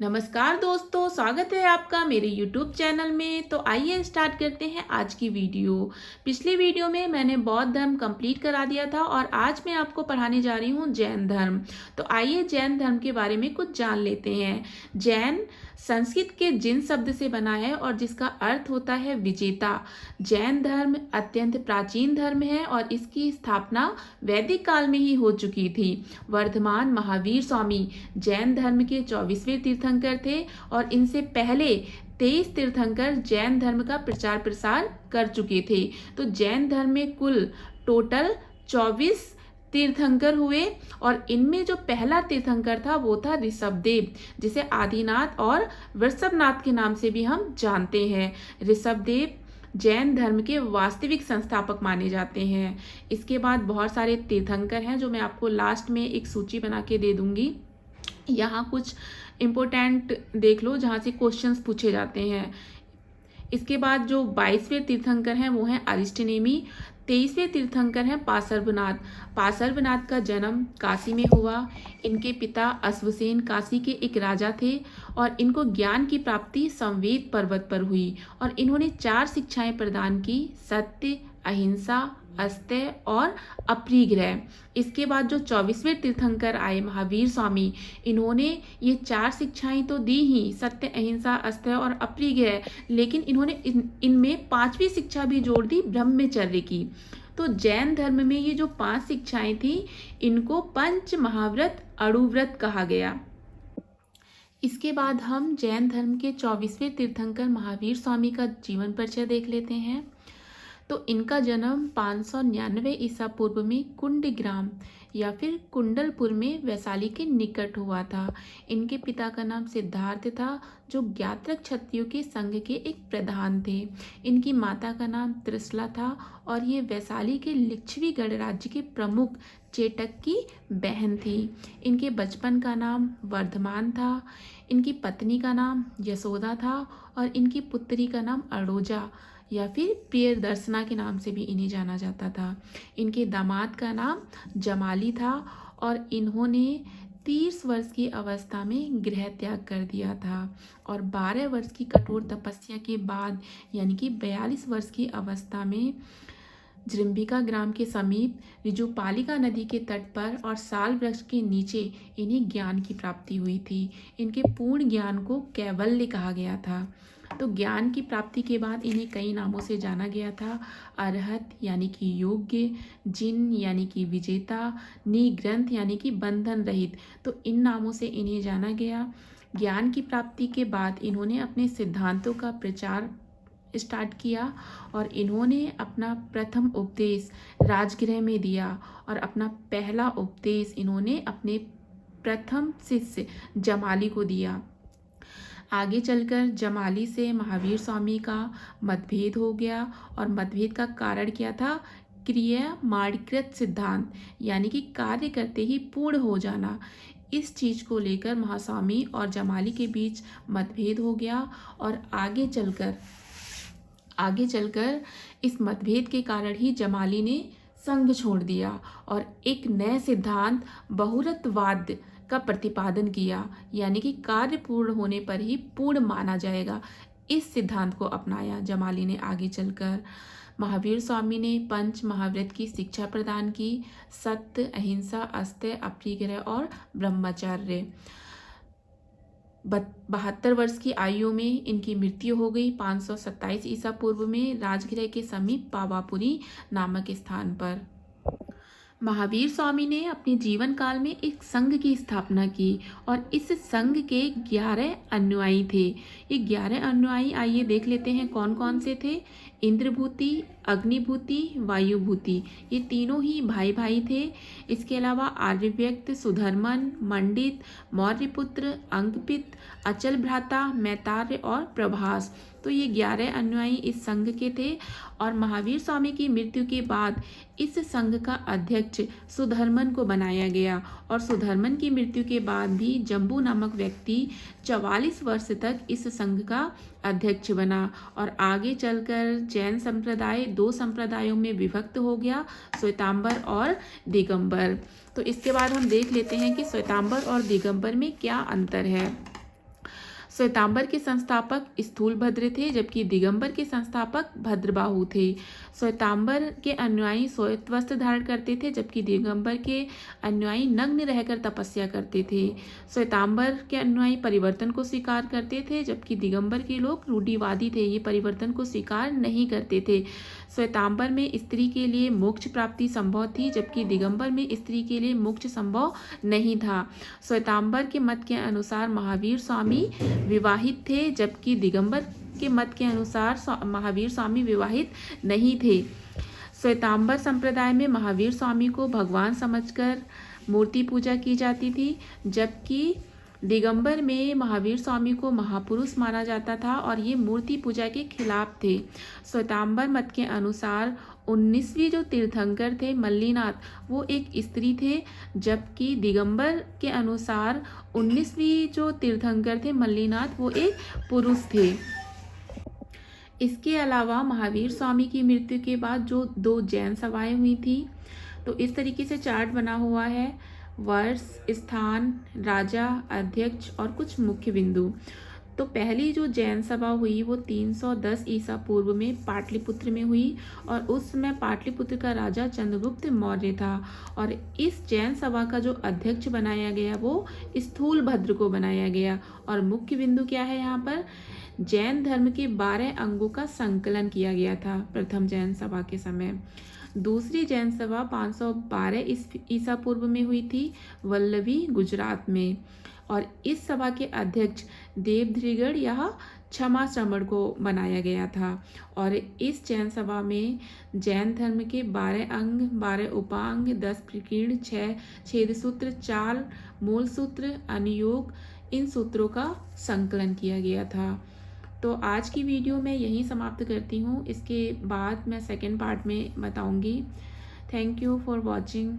नमस्कार दोस्तों, स्वागत है आपका मेरे YouTube चैनल में। तो आइए स्टार्ट करते हैं आज की वीडियो। पिछली वीडियो में मैंने बौद्ध धर्म कंप्लीट करा दिया था और आज मैं आपको पढ़ाने जा रही हूँ जैन धर्म। तो आइए जैन धर्म के बारे में कुछ जान लेते हैं। जैन संस्कृत के जिन शब्द से बना है और जिसका अर्थ होता है विजेता। जैन धर्म अत्यंत प्राचीन धर्म है और इसकी स्थापना वैदिक काल में ही हो चुकी थी। वर्धमान महावीर स्वामी जैन धर्म के 24वें तीर्थंकर थे और इनसे पहले 23 तीर्थंकर जैन धर्म का प्रचार प्रसार कर चुके थे। तो जैन धर्म में कुल टोटल 24 तीर्थंकर हुए और इनमें जो पहला तीर्थंकर था वो था ऋषभदेव, जिसे आदिनाथ और वृषभनाथ के नाम से भी हम जानते हैं। ऋषभदेव जैन धर्म के वास्तविक संस्थापक माने जाते हैं। इसके बाद बहुत सारे तीर्थंकर हैं जो मैं आपको लास्ट में एक सूची बना के दे दूंगी। यहाँ कुछ इम्पोर्टेंट देख लो जहाँ से क्वेश्चंस पूछे जाते हैं। इसके बाद जो 22वें तीर्थंकर हैं वो हैं अरिष्टनेमी। 23वें तीर्थंकर हैं पार्श्वनाथ। पार्श्वनाथ का जन्म काशी में हुआ। इनके पिता अश्वसेन काशी के एक राजा थे और इनको ज्ञान की प्राप्ति संवेद पर्वत पर हुई और इन्होंने 4 शिक्षाएं प्रदान की: सत्य, अहिंसा, अस्तेय और अपरिग्रह। इसके बाद जो 24वें तीर्थंकर आए महावीर स्वामी, इन्होंने ये 4 शिक्षाएं तो दी ही, सत्य, अहिंसा, अस्तेय और अपरिग्रह, लेकिन इन्होंने इनमें 5वीं शिक्षा भी जोड़ दी, ब्रह्मचर्य की। तो जैन धर्म में ये जो 5 शिक्षाएं थी इनको पंच महाव्रत अणुव्रत कहा गया। इसके बाद हम जैन धर्म के 24वें तीर्थंकर महावीर स्वामी का जीवन परिचय देख लेते हैं। तो इनका जन्म 599 ईसा पूर्व में कुंडग्राम या फिर कुंडलपुर में वैशाली के निकट हुआ था। इनके पिता का नाम सिद्धार्थ था जो ज्ञात्रक क्षत्रियों के संघ के एक प्रधान थे। इनकी माता का नाम त्रिशला था और ये वैशाली के लिच्छवी गणराज्य के प्रमुख चेटक की बहन थी। इनके बचपन का नाम वर्धमान था। इनकी पत्नी का नाम यशोदा था और इनकी पुत्री का नाम अड़ोजा या फिर प्रियदर्शना के नाम से भी इन्हें जाना जाता था। इनके दामाद का नाम जमाली था और इन्होंने 30 वर्ष की अवस्था में गृह त्याग कर दिया था और 12 वर्ष की कठोर तपस्या के बाद यानी कि 42 वर्ष की अवस्था में जृंभिका ग्राम के समीप ऋजुपालिका नदी के तट पर और साल वृक्ष के नीचे इन्हें ज्ञान की प्राप्ति हुई थी। इनके पूर्ण ज्ञान को कैवल्य कहा गया था। तो ज्ञान की प्राप्ति के बाद इन्हें कई नामों से जाना गया था: अरहत यानी कि योग्य, जिन यानी कि विजेता, निग्रंथ यानी कि बंधन रहित। तो इन नामों से इन्हें जाना गया। ज्ञान की प्राप्ति के बाद इन्होंने अपने सिद्धांतों का प्रचार स्टार्ट किया और इन्होंने अपना प्रथम उपदेश राजगृह में दिया और अपना पहला उपदेश इन्होंने अपने प्रथम शिष्य जमाली को दिया। आगे चलकर जमाली से महावीर स्वामी का मतभेद हो गया और मतभेद का कारण क्या था? क्रियामाणकृत सिद्धांत यानी कि कार्य करते ही पूर्ण हो जाना। इस चीज को लेकर महास्वामी और जमाली के बीच मतभेद हो गया और आगे चलकर इस मतभेद के कारण ही जमाली ने संघ छोड़ दिया और एक नए सिद्धांत बहुरतवाद का प्रतिपादन किया, यानी कि कार्य पूर्ण होने पर ही पूर्ण माना जाएगा। इस सिद्धांत को अपनाया जमाली ने। आगे चलकर महावीर स्वामी ने पंच महाव्रत की शिक्षा प्रदान की: सत्य, अहिंसा, अस्तेय, अपरिग्रह और ब्रह्मचर्य। 72 वर्ष की आयु में इनकी मृत्यु हो गई 527 ईसा पूर्व में राजगृह के समीप पावापुरी नामक स्थान पर। महावीर स्वामी ने अपने जीवन काल में एक संघ की स्थापना की और इस संघ के 11 अनुयायी थे। ये 11 अनुयायी आइए देख लेते हैं कौन कौन से थे। इंद्रभूति, अग्निभूति, वायुभूति, ये तीनों ही भाई भाई थे। इसके अलावा आर्यव्यक्त, सुधर्मन, मंडित, मौर्यपुत्र, अंकपित, अचल भ्राता, मैतार्य और प्रभास। तो ये 11 अनुयायी इस संघ के थे और महावीर स्वामी की मृत्यु के बाद इस संघ का अध्यक्ष सुधर्मन को बनाया गया और सुधर्मन की मृत्यु के बाद भी जम्बू नामक व्यक्ति 44 वर्ष तक इस संघ का अध्यक्ष बना और आगे चलकर जैन संप्रदाय 2 संप्रदायों में विभक्त हो गया, श्वेतांबर और दिगंबर। तो इसके बाद हम देख लेते हैं कि श्वेतांबर और दिगंबर में क्या अंतर है। श्वेतांबर के संस्थापक स्थूलभद्र थे, जबकि दिगंबर के संस्थापक भद्रबाहु थे। श्वेतांबर के अनुयायी श्वेत वस्त्र धारण करते थे, जबकि दिगंबर के अनुयायी नग्न रहकर तपस्या करते थे। श्वेतांबर के अनुयायी परिवर्तन को स्वीकार करते थे, जबकि दिगंबर के लोग रूढ़िवादी थे, ये परिवर्तन को स्वीकार नहीं करते थे। श्वेतांबर में स्त्री के लिए मोक्ष प्राप्ति संभव थी, जबकि दिगंबर में स्त्री के लिए मोक्ष संभव नहीं था। श्वेतांबर के मत के अनुसार महावीर स्वामी विवाहित थे, जबकि दिगंबर के मत के अनुसार महावीर स्वामी विवाहित नहीं थे। श्वेतांबर संप्रदाय में महावीर स्वामी को भगवान समझकर मूर्ति पूजा की जाती थी, जबकि दिगंबर में महावीर स्वामी को महापुरुष माना जाता था और ये मूर्ति पूजा के खिलाफ थे। श्वेतांबर मत के अनुसार 19वीं जो तीर्थंकर थे मल्लीनाथ, वो एक स्त्री थे, जबकि दिगंबर के अनुसार 19वीं जो तीर्थंकर थे मल्लीनाथ, वो एक पुरुष थे। इसके अलावा महावीर स्वामी की मृत्यु के बाद जो 2 जैन सभाएं हुई थी, तो इस तरीके से चार्ट बना हुआ है, वर्ष, स्थान, राजा, अध्यक्ष और कुछ मुख्य बिंदु। तो पहली जो जैन सभा हुई वो 310 ईसा पूर्व में पाटलिपुत्र में हुई और उस समय पाटलिपुत्र का राजा चंद्रगुप्त मौर्य था और इस जैन सभा का जो अध्यक्ष बनाया गया वो स्थूलभद्र को बनाया गया। और मुख्य बिंदु क्या है यहाँ पर, जैन धर्म के 12 अंगों का संकलन किया गया था प्रथम जैन सभा के समय। दूसरी जैन सभा 512 ईसा पूर्व में हुई थी वल्लभी, गुजरात में, और इस सभा के अध्यक्ष देवधृगढ़ या क्षमा श्रवण को बनाया गया था। और इस जैन सभा में जैन धर्म के 12 अंग, 12 उपांग, 10 प्रकीर्ण, 6 छेद सूत्र, 4 मूल सूत्र, अनुयोग, इन सूत्रों का संकलन किया गया था। तो आज की वीडियो मैं यहीं समाप्त करती हूँ, इसके बाद मैं सेकंड पार्ट में बताऊँगी। Thank you for watching.